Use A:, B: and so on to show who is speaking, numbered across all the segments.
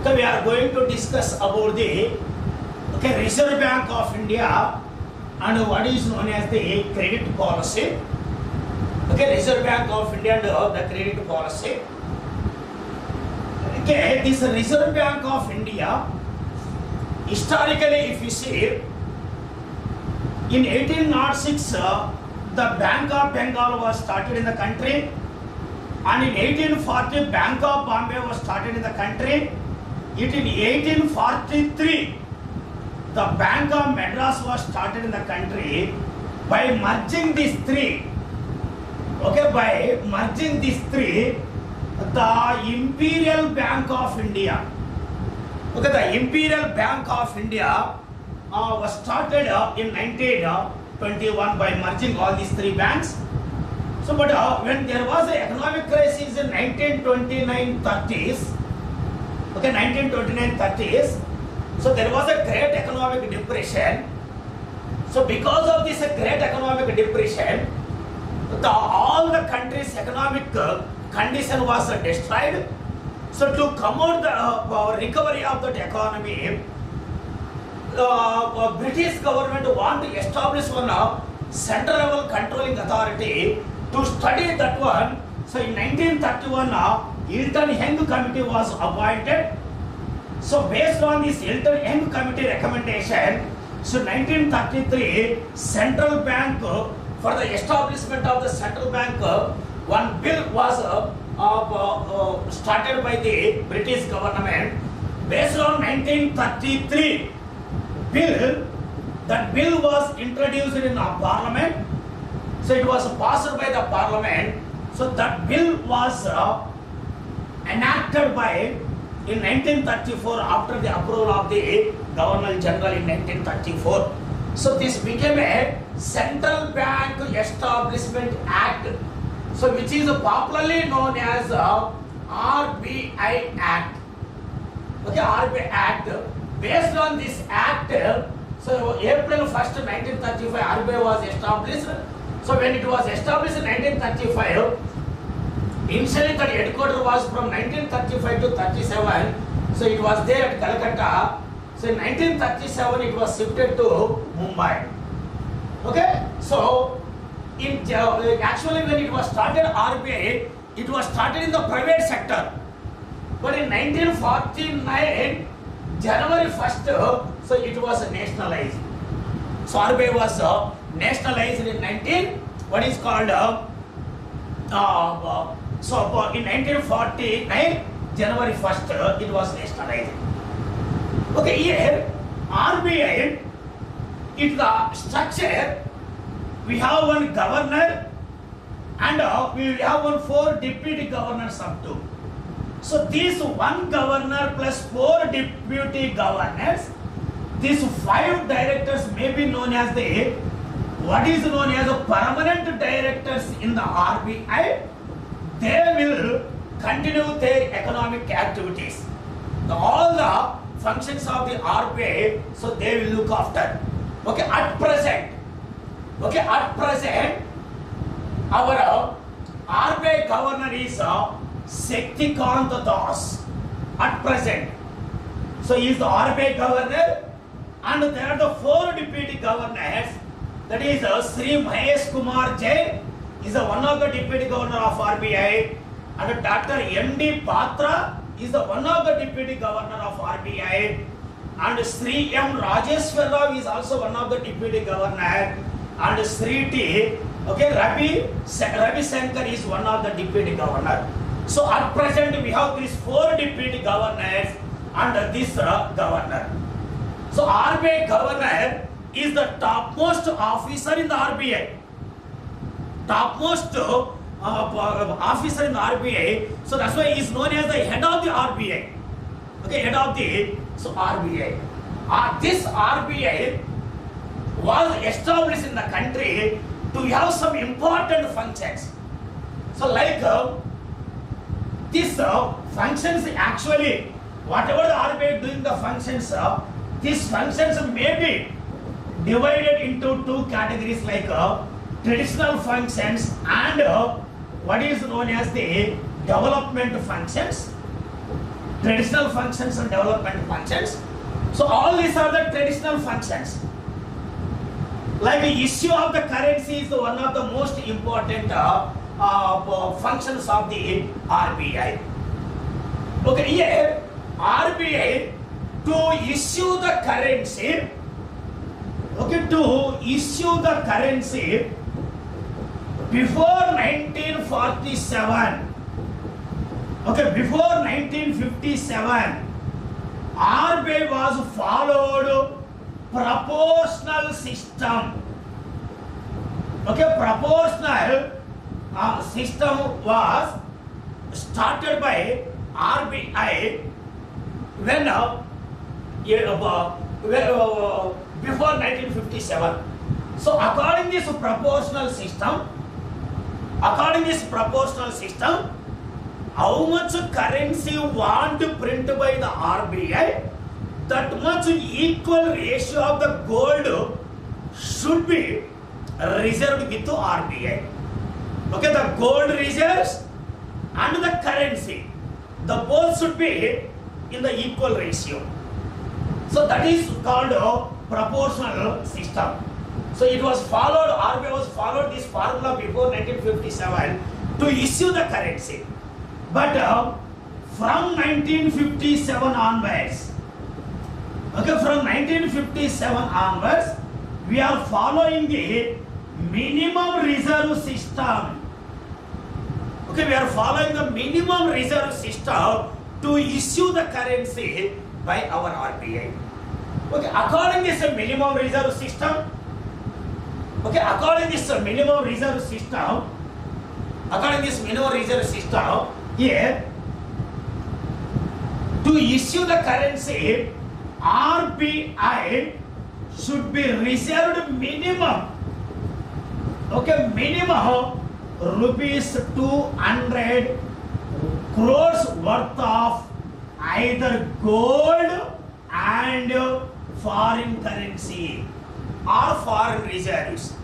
A: Okay, we are going to discuss about the Reserve Bank of India and what is known as the credit policy. Okay, Reserve Bank of India and the credit policy. Okay, this Reserve Bank of India, historically, if you see, in 1806, the Bank of Bengal was started in the country, and in 1840, Bank of Bombay was started in the country. In 1843, the Bank of Madras was started in the country. By merging these three, the Imperial Bank of India, the Imperial Bank of India was started in 1921 by merging all these three banks. So, but when there was an economic crisis in 1929-30s, 1929-30s, so there was a great economic depression. So, because of this great economic depression, all the country's economic condition was destroyed. So, to come out the recovery of that economy, British government want to establish one central level controlling authority to study that one. So in 1931, Hilton Young Committee was appointed. So based on this Hilton Young Committee recommendation, so 1933 Central Bank, for the establishment of the Central Bank, one bill was started by the British government. Based on 1933 bill, that bill was introduced in our parliament. So it was passed by the parliament. So that bill was enacted by in 1934 after the approval of the Governor General in 1934. So this became a Central Bank Establishment Act, so which is popularly known as RBI Act. Okay, RBI Act. Based on this act, so April 1st, 1935, RBI was established. So when it was established in 1935, initially the headquarters was from 1935 to 37. So it was there at Calcutta. So in 1937, it was shifted to Mumbai. Okay, so actually when it was started RBI, it was started in the private sector. But in 1949, January 1st, so it was nationalized. So RBI was nationalized in what is called so in 1949, January 1st, it was nationalized. Okay, here RBI, it's the structure. We have one governor and we have 4 deputy governors up to. So this one governor plus 4 deputy governors, these 5 directors may be known as what is known as permanent directors in the RBI. They will continue their economic activities. All the functions of the RBI, so they will look after. Okay, at present, our RBI governor is Shaktikant Das at present. So he is the RBI governor, and there are the 4 deputy governors. That is Sri Mahesh Kumar Jain is one of the deputy governor of RBI, and Dr. M.D. Patra is one of the deputy governor of RBI, and Sri M. Rajeshwar Rao is also one of the deputy governor, and Sri T. Ravi Shankar is one of the deputy governor. So at present we have these 4 deputy governors and this governor. So RBI governor is the topmost officer in the RBI. Topmost officer in the RBI. So that's why he is known as the head of the RBI. Okay, head of the RBI. This RBI was established in the country to have some important functions. So like these functions actually, whatever the RBI doing the functions, these functions may be divided into 2 categories like traditional functions and what is known as the development functions. traditional functions and development functions. So all these are the traditional functions. Like the issue of the currency is one of the most important functions of the RBI. Okay, here RBI to issue the currency. Okay, to issue the currency before 1947. Okay, before 1957, RBI was followed proportional system. Okay, proportional system was started by RBI when before 1957. So according to this proportional system, how much currency want to print by the RBI, that much equal ratio of the gold should be reserved with the RBI. Okay, the gold reserves and the currency, the both should be in the equal ratio. So that is called a proportional system. So it was followed, RBI was followed this formula before 1957 to issue the currency. But from 1957 onwards, okay, from 1957 onwards, we are following the minimum reserve system. Okay, we are following the minimum reserve system to issue the currency by our RBI. Okay, according to this minimum reserve system, here, to issue the currency, RBI should be reserved minimum rupees 200 crores worth of either gold and foreign currency or foreign reserves.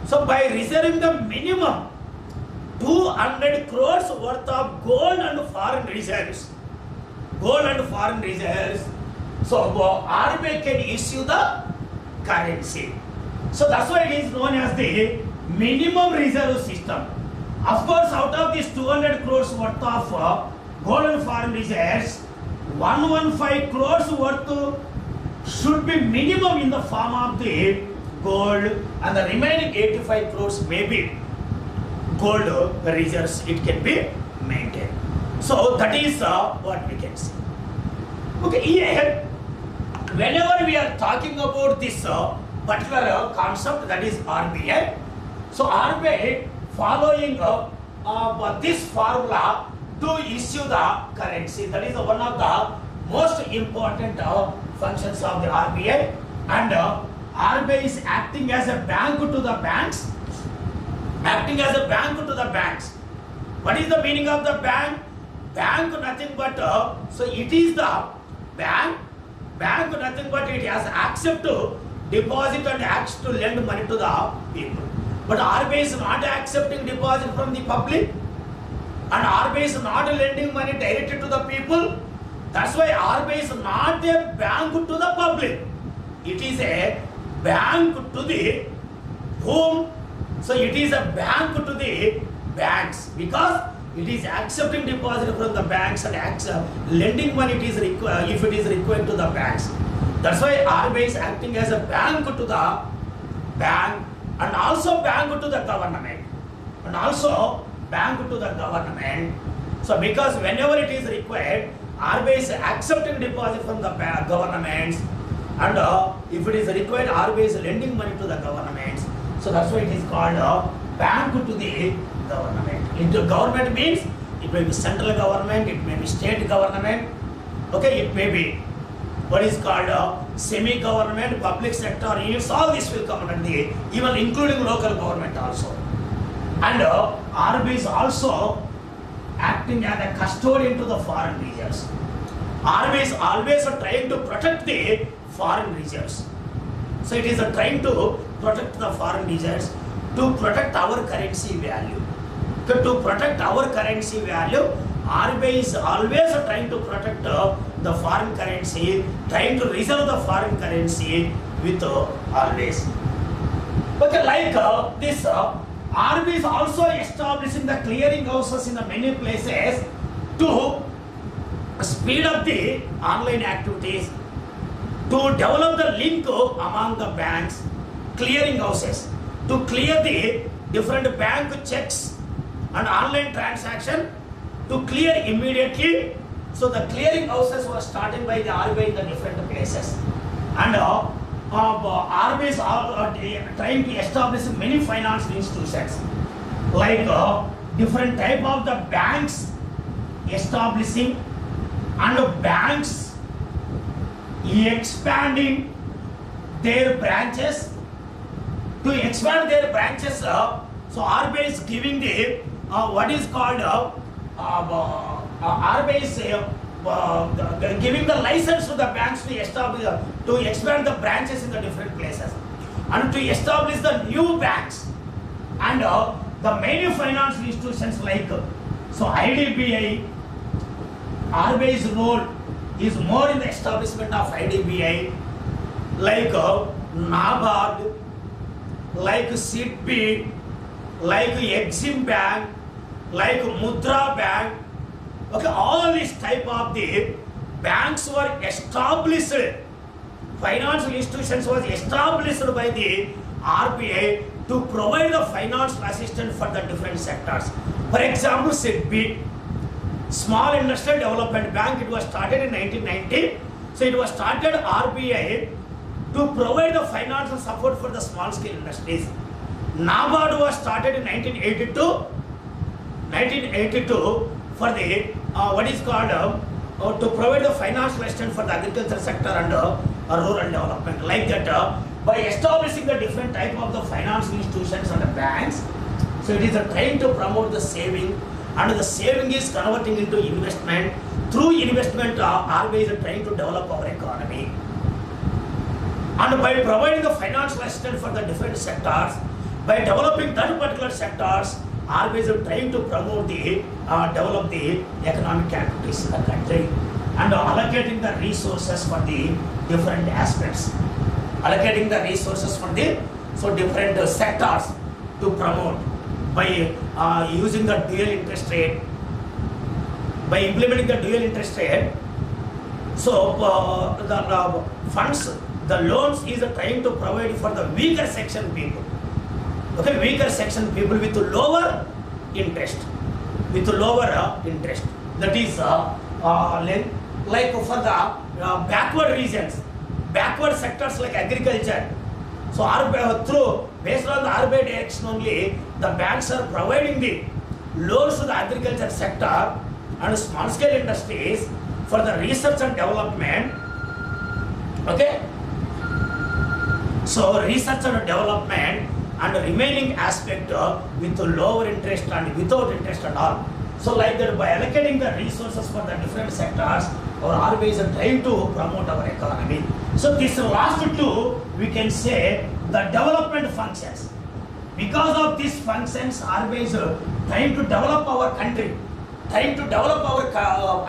A: So by reserving the minimum 200 crores worth of gold and foreign reserves, so RBI can issue the currency. So that's why it is known as the minimum reserve system. Of course, out of this 200 crores worth of gold and foreign reserves, 115 crores worth should be minimum in the form of the gold, and the remaining 85 crores may be gold reserves, it can be maintained. So that is what we can see. Okay, here, whenever we are talking about this particular concept, that is RBI, so RBI following this formula to issue the currency, that is one of the most important functions of the RBI, and RBI is acting as a bank to the banks. What is the meaning of the bank? Bank nothing but, so it is the bank nothing but it has accept to deposit and acts to lend money to the people. But RBI is not accepting deposit from the public, and RBI is not lending money directly to the people. That's why RBI is not a bank to the public. It is a bank to the whom? So it is a bank to the banks, because it is accepting deposit from the banks and lending money it is if it is required to the banks. That's why RBI is acting as a bank to the bank, and also bank to the government. So because whenever it is required, RBI is accepting deposit from the governments, and if it is required, RBI is lending money to the governments. So that's why it is called a bank to the government. Government means it may be central government, it may be state government, okay, it may be what is called semi-government, public sector units, all this will come under the, even including local government also. And RBI is also acting as a custodian to the foreign reserves. RBI is always trying to protect the foreign reserves. So it is trying to protect the foreign reserves, to protect our currency value. To protect our currency value, RBI is always trying to protect the foreign currency, trying to reserve the foreign currency with always. Okay, like this, RBI is also establishing the clearing houses in the many places to speed up the online activities, to develop the link among the banks, clearing houses, to clear the different bank checks and online transaction, to clear immediately. So the clearing houses were started by the RBI in the different places, and RBI is trying to establish many financial institutions, like different type of the banks establishing, and banks expanding their branches. To expand their branches, so RBI is giving the what is called RBI is giving the license to the banks to establish, to expand the branches in the different places, and to establish the new banks, and the many financial institutions like IDBI. RBI's role is more in the establishment of IDBI, like NABARD, like SIDBI, like Exim Bank, like Mudra Bank. Okay, all these type of the banks were established, financial institutions was established by the RBI to provide the financial assistance for the different sectors. For example, SIDBI, Small Industrial Development Bank, it was started in 1990. So it was started RBI to provide the financial support for the small scale industries. NABARD was started in 1982 for the what is called to provide the financial assistance for the agriculture sector and rural development. Like that, by establishing the different type of the financial institutions and the banks, so it is trying to promote the saving, and the saving is converting into investment. Through investment, RBI is trying to develop our economy. And by providing the financial assistance for the different sectors, by developing that particular sectors, RBI is trying to promote the, develop the economic activities in the country, and allocating the resources for the different aspects. Allocating the resources for the different sectors to promote by using the dual interest rate, by implementing the dual interest rate. So the funds, the loans is trying to provide for the weaker section people. Okay, weaker section people with lower interest, That is like for the backward regions, backward sectors like agriculture. So RBI, based on the RBI direction only, the banks are providing the loans to the agriculture sector and small scale industries for the research and development. Okay. So research and development and remaining aspect with lower interest and without interest and all. So like that, by allocating the resources for the different sectors, our RBI is trying to promote our economy. So these last two, we can say the development functions. Because of these functions, RBI is trying to develop our country, trying to develop our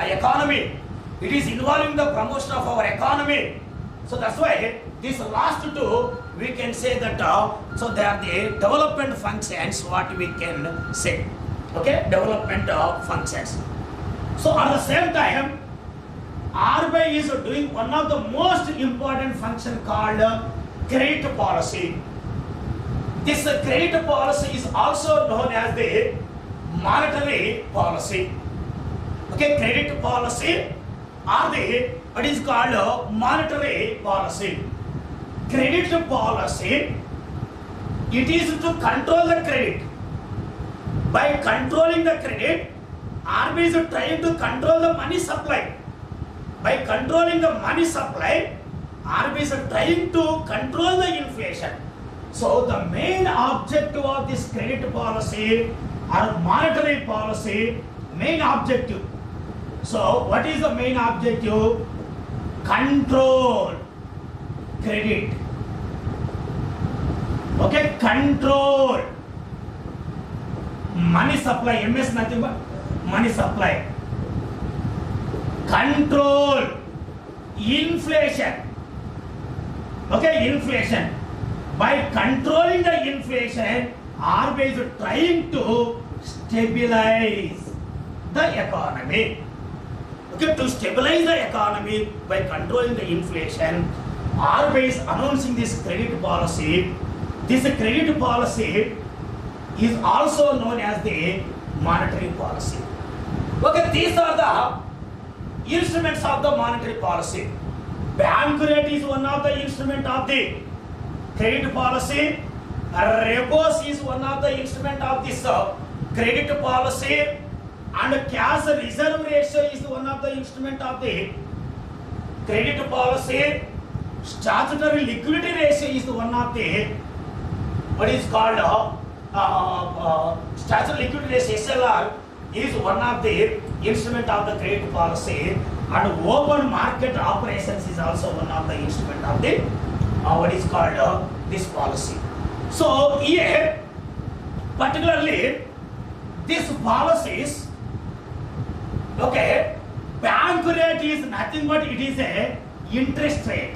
A: economy. It is involving the promotion of our economy. So that's why these last two, we can say that, so they are the development functions, what we can say. Okay, development functions. So at the same time, RBI is doing one of the most important function called credit policy. This credit policy is also known as the monetary policy. Okay, credit policy or the what is called monetary policy. Credit policy, it is to control the credit. By controlling the credit, RBI is trying to control the money supply. By controlling the money supply, RBI is trying to control the inflation. So the main objective of this credit policy or monetary policy, main objective. So what is the main objective? Control credit. Okay, control money supply. MS nothing but money supply. control inflation. Okay, inflation. By controlling the inflation, RBI is trying to stabilize the economy. Okay, to stabilize the economy by controlling the inflation, RBI is announcing this credit policy. This credit policy is also known as the monetary policy. Okay, these are the instruments of the monetary policy. Bank rate is one of the instrument of the credit policy. Repos is one of the instrument of this credit policy, and cash reserve ratio is one of the instrument of the credit policy. Statutory liquidity ratio is one of the what is called statutory liquidity ratio (SLR) is one of the instrument of the credit policy, and open market operations is also one of the instrument of the what is called this policy. So here, particularly these policies, okay, bank rate is nothing but it is a interest rate.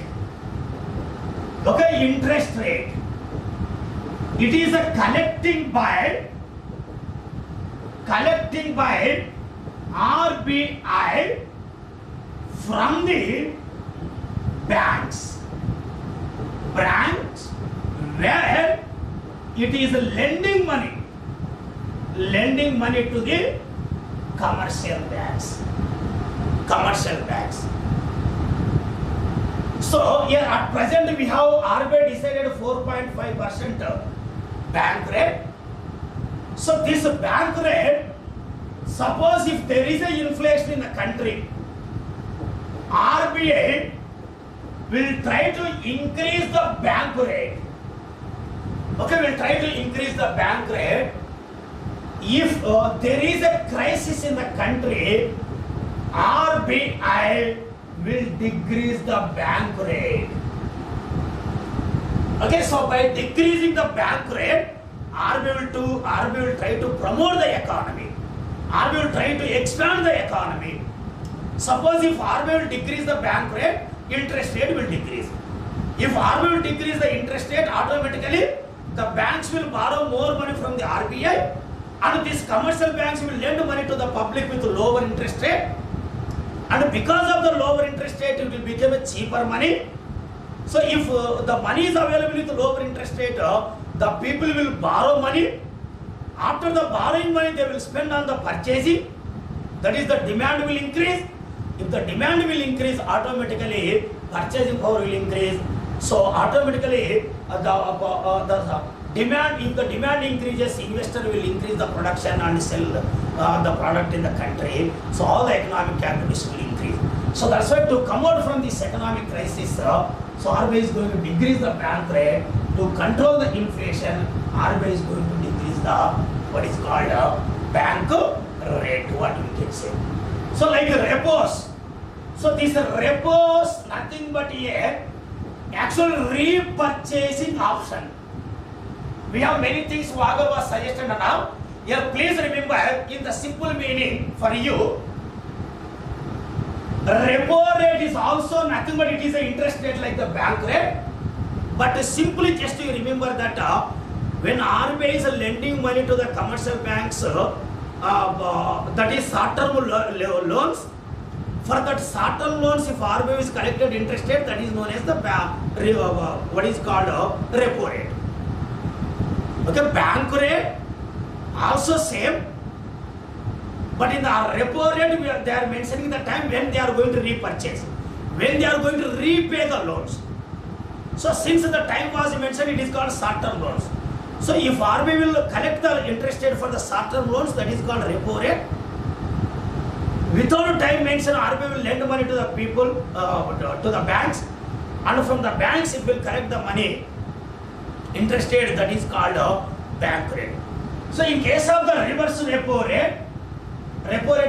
A: Okay, interest rate. It is a collecting by RBI from the banks where it is lending money to the commercial banks. So here at present we have RBI decided 4.5% bank rate. So this bank rate, suppose if there is a inflation in the country, RBI will try to increase the bank rate. Okay, will try to increase the bank rate. If there is a crisis in the country, RBI will decrease the bank rate. Okay, so by decreasing the bank rate, RBI will try to promote the economy. RBI will try to expand the economy. Suppose if RBI will decrease the bank rate, interest rate will decrease. If RBI will decrease the interest rate, automatically the banks will borrow more money from the RBI, and these commercial banks will lend money to the public with lower interest rate. And because of the lower interest rate, it will become a cheaper money. So if the money is available with lower interest rate, the people will borrow money. After the borrowing money, they will spend on the purchasing. That is, the demand will increase. If the demand will increase, automatically purchasing power will increase. So automatically the demand, if the demand increases, investor will increase the production and sell the product in the country. So all the economic activities will increase. So that's why to come out from this economic crisis, so RBI is going to decrease the bank rate to control the inflation. RBI is going to decrease the what is called bank rate, what we can say. So like repos. So this repos nothing but a actual repurchasing option. We have many things Vaga was suggested now. Here please remember, in the simple meaning for you, repo rate is also nothing but it is an interest rate like the bank rate. But simply just you remember that when RBI is lending money to the commercial banks, that is short-term loans. For that short-term loans, if RBI is collected interest rate, that is known as the what is called repo rate. Okay, bank rate also same, but in the repo rate they are mentioning the time when they are going to repurchase, when they are going to repay the loans. So since the time was mentioned, it is called short-term loans. So if RBI will collect the interest rate for the short-term loans, that is called repo rate. Without time mentioned, RBI will lend money to the people, to the banks, and from the banks it will collect the money, interest rate, that is called bank rate. So in case of the reverse repo rate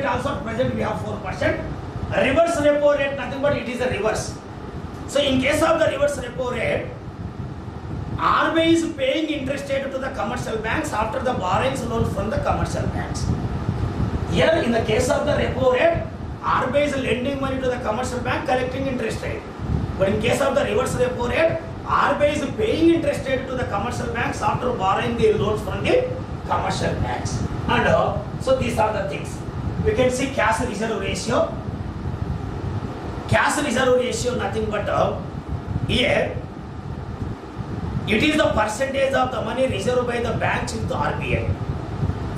A: also at present we have 4%. Reverse repo rate nothing but it is a reverse. So in case of the reverse repo rate, RBI is paying interest rate to the commercial banks after the borrowings loan from the commercial banks. Here in the case of the repo rate, RBI is lending money to the commercial bank, collecting interest rate. But in case of the reverse repo rate, RBI is paying interest rate to the commercial banks after borrowing the loans from the commercial banks. And so these are the things. We can see cash reserve ratio. Cash reserve ratio nothing but here it is the percentage of the money reserved by the banks with the RBI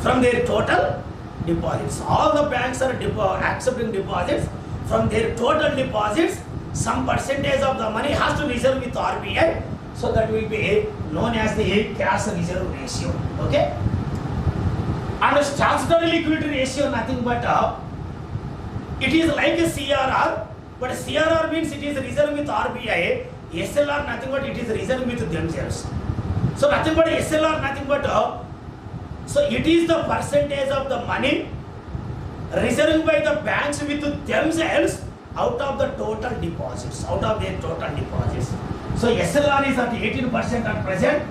A: from their total deposits. All the banks are accepting deposits. From their total deposits, some percentage of the money has to reserve with RBI. So that will be known as the cash reserve ratio. Okay. And statutory liquidity ratio nothing but it is like a CRR, but CRR means it is reserved with RBI. SLR nothing but it is reserved with themselves. So nothing but SLR nothing but so it is the percentage of the money reserved by the banks with themselves out of the total deposits, out of their total deposits. So SLR is at 18% at present,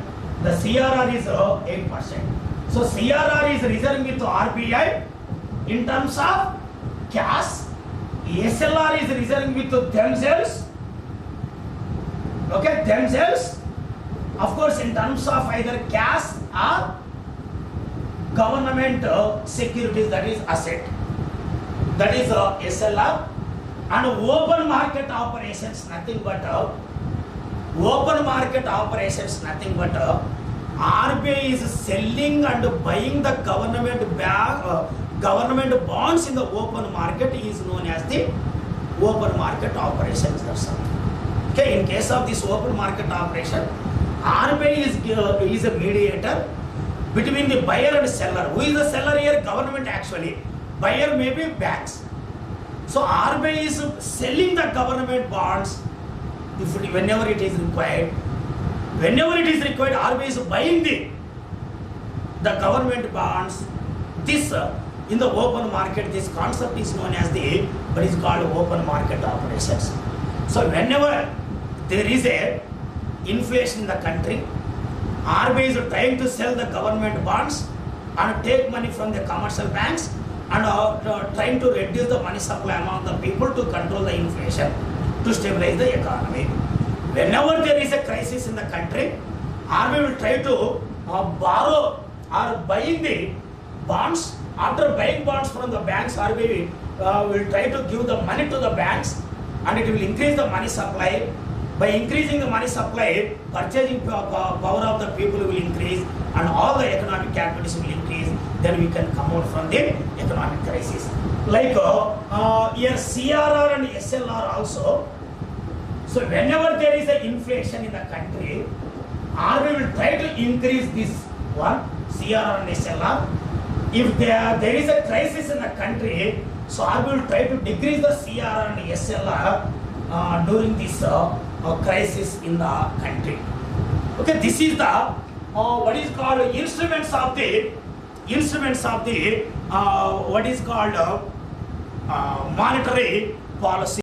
A: the CRR is 8%. So CRR is reserved with RBI in terms of cash, SLR is reserved with themselves, okay, themselves, of course in terms of either cash or government securities, that is asset, that is SLR. And open market operations nothing but open market operations nothing but RBI is selling and buying the government bonds in the open market is known as the open market operations. That's all. Okay, in case of this open market operation, RBI is a mediator between the buyer and seller. Who is the seller here? Government actually. Buyer may be banks. So RBI is selling the government bonds whenever it is required. Whenever it is required, RBI is buying the government bonds. This in the open market, this concept is known as the what is called open market operations. So whenever there is a inflation in the country, RBI is trying to sell the government bonds and take money from the commercial banks and trying to reduce the money supply among the people to control the inflation, to stabilize the economy. Whenever there is a crisis in the country, RBI will try to borrow or buying the bonds. After buying bonds from the banks, RBI will try to give the money to the banks and it will increase the money supply. By increasing the money supply, purchasing power of the people will increase and all the economic activities will increase. Then we can come out from the economic crisis. Like here CRR and SLR also. So whenever there is an inflation in the country, RBI will try to increase this one, CRR and SLR. If there is a crisis in the country, so RBI will try to decrease the CRR and SLR during this crisis in the country. Okay, this is the what is called instruments of the what is called monetary policy.